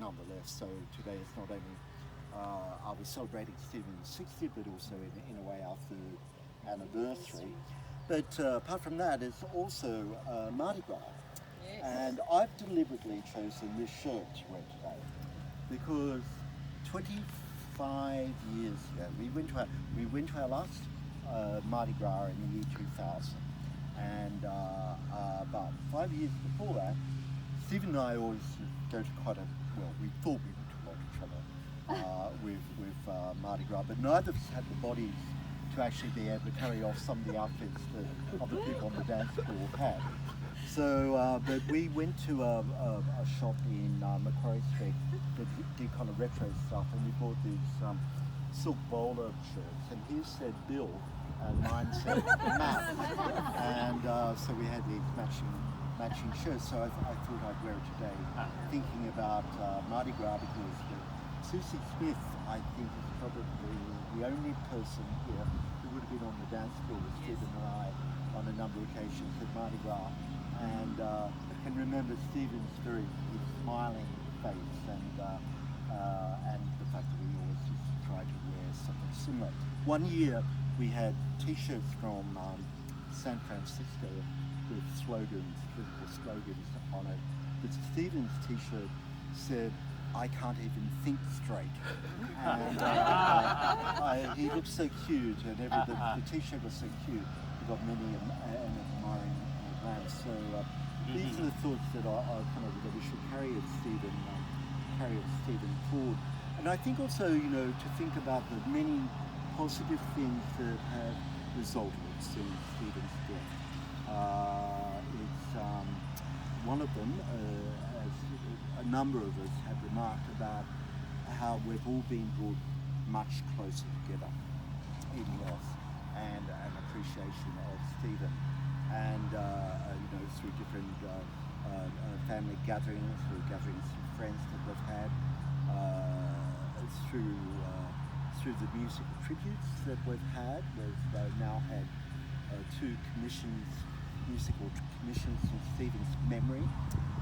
nonetheless. So today it's not only are we celebrating Stephen's 60th, but also in a way our third anniversary. But apart from that, it's also Mardi Gras. Yes. And I've deliberately chosen this shirt to wear today because 25 years ago we went to our last Mardi Gras in the year 2000, and about 5 years before that, Stephen and I always go to quite a, well, we thought we went to a lot of trouble with Mardi Gras, but neither of us had the bodies to actually be able to carry off some of the outfits that other people on the dance floor had. So, but we went to a shop in Macquarie Street that did kind of retro stuff, and we bought these silk bowler shirts, and his said Bill, and mine said Matt, and so we had these matching shirts. So I thought I'd wear it today, thinking about Mardi Gras, because Susie Smith, I think, is probably the only person here who would have been on the dance floor with Stephen and I on a number of occasions at Mardi Gras, and can remember Stephen's very smiling face, and the fact that we always just tried to wear something similar. One year we had T-shirts from San Francisco with slogans, political slogans on it, but Stephen's T-shirt said, "I can't even think straight," and he looked so cute, and the T-shirt was so cute. We got many an admiring glance. So these are the thoughts that that we should carry at Stephen forward. And I think also, to think about the many positive things that have resulted since Stephen's death. It's one of them, as a number of us have remarked about how we've all been brought much closer together in loss and an appreciation of Stephen, and through different family gatherings, through gatherings with friends that we've had, through the musical tributes that we've had. We've now had two musical commissions in Stephen's memory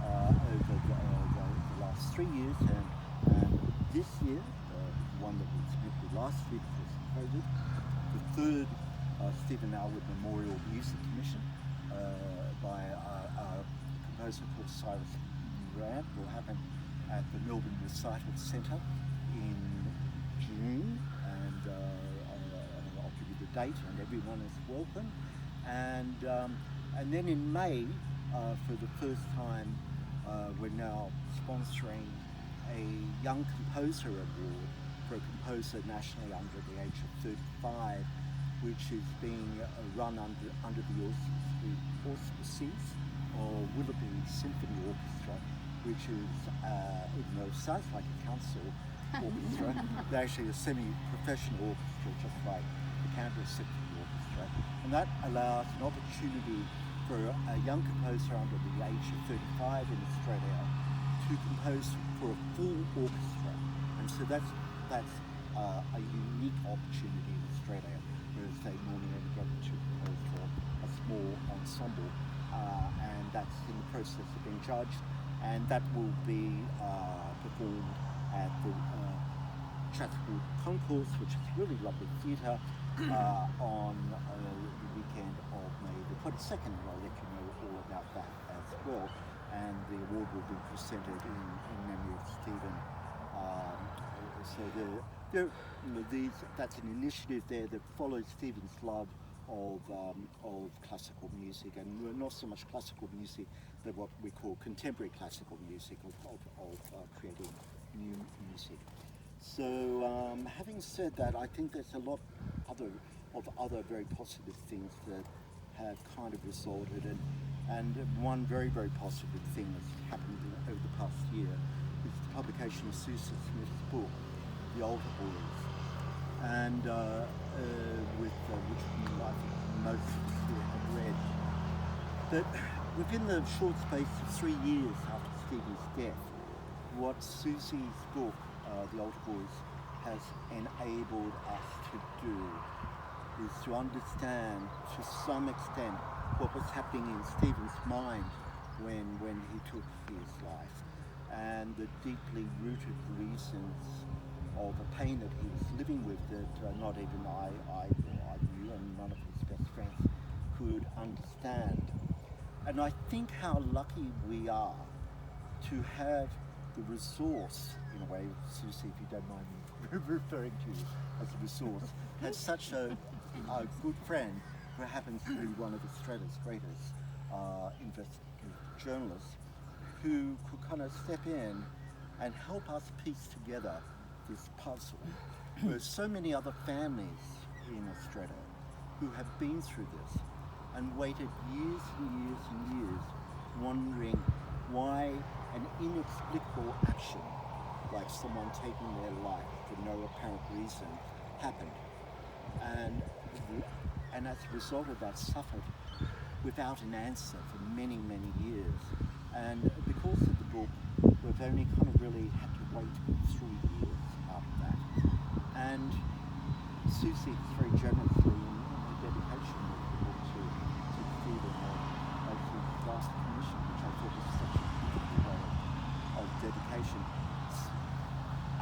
over the last 3 years, and this year, the one that was submitted last year because of COVID, the third Stephen Alward Memorial Music Commission by a composer called Cyrus Moran will happen at the Melbourne Recital Centre in June, and I'll give you the date, and everyone is welcome. And then in May, for the first time, we're now sponsoring a Young Composer Award for a composer nationally under the age of 35, which is being run under the auspices of Willoughby Symphony Orchestra, which is, even though it sounds like a council orchestra, they're actually a semi-professional orchestra, just like the Canberra Symphony Orchestra. And that allows an opportunity for a young composer under the age of 35 in Australia to compose for a full orchestra. And so that's a unique opportunity in Australia, whereas they normally only get to compose for a small ensemble, and that's in the process of being judged, and that will be performed at the Chatswood Concourse, which is really lovely theatre, on the weekend of May the 22nd, and I'll let you know all about that as well. And the award will be presented in memory of Stephen. So that's an initiative there that follows Stephen's love of classical music, and not so much classical music, but what we call contemporary classical music, of creating new music. So having said that, I think there's a lot of other very positive things that have kind of resulted, and one very, very positive thing that's happened over the past year is the publication of Susan Smith's book, The Older Boys, and which I think most of us here have read. But within the short space of 3 years after Stephen's death, what Susie's book, The Older Boys, has enabled us to do is to understand to some extent what was happening in Stephen's mind when he took his life. and the deeply rooted reasons of the pain that he was living with that not even I knew, and none of his best friends could understand. And I think how lucky we are to have the resource, in a way, Susie, if you don't mind me referring to you as a resource, has such a good friend who happens to be one of Australia's greatest investigative journalists, who could kind of step in and help us piece together this puzzle. There's so many other families in Australia who have been through this and waited years and years and years wondering why an inexplicable action, like someone taking their life for no apparent reason, happened. And as a result of that, suffered without an answer for many, many years. And because of the book, we've only kind of really had to wait 3 years after that. And Susie has very generously, in her dedication of the book to Stephen, as his last commission, which I thought was such a beautiful way of dedication,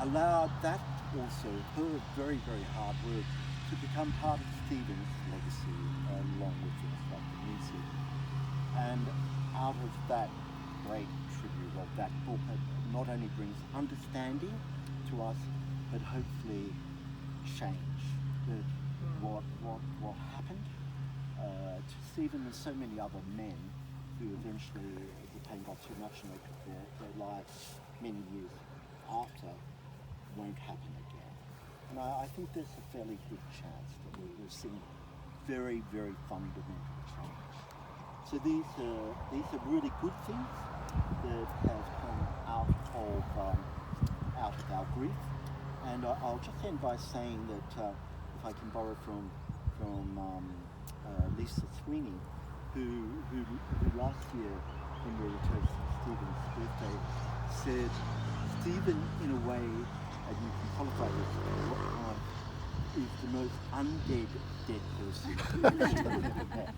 allowed that also, her very, very hard work, to become part of Stephen's legacy, along with things like the music. And out of that great tribute of that book, it not only brings understanding to us, but hopefully change. That what happened to Stephen and so many other men who eventually the pain got too much and they took their lives many years after, won't happen again. And I think there's a fairly good chance that we're seeing very, very fundamental change. So these are really good things that have come out of our grief. And I'll just end by saying that if I can borrow from Lisa Sweeney, who last year when we were toasting Stephen's birthday said, Stephen, in a way, and you can qualify this, is the most undead dead person you've ever met,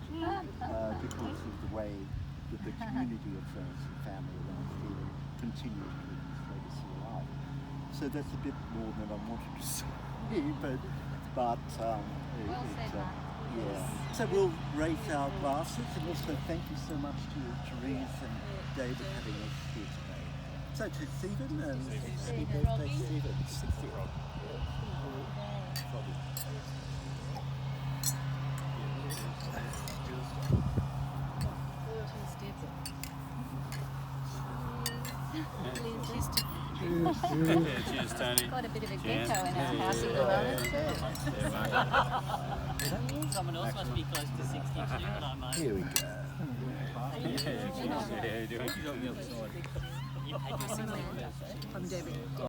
because of the way that the community of friends and family around Stephen continue to keep his legacy alive. So that's a bit more than I wanted to say, but yeah. So we'll raise our glasses, and also thank you so much to Therese and David having us here today. So to Stephen, and happy birthday, Stephen. 60. Cheers, Tony. Got a bit of a gecko in our house at the moment too. Someone else must be close to 60 too, but I might. Here we go. Yeah, you doing? You paid your 60. From David.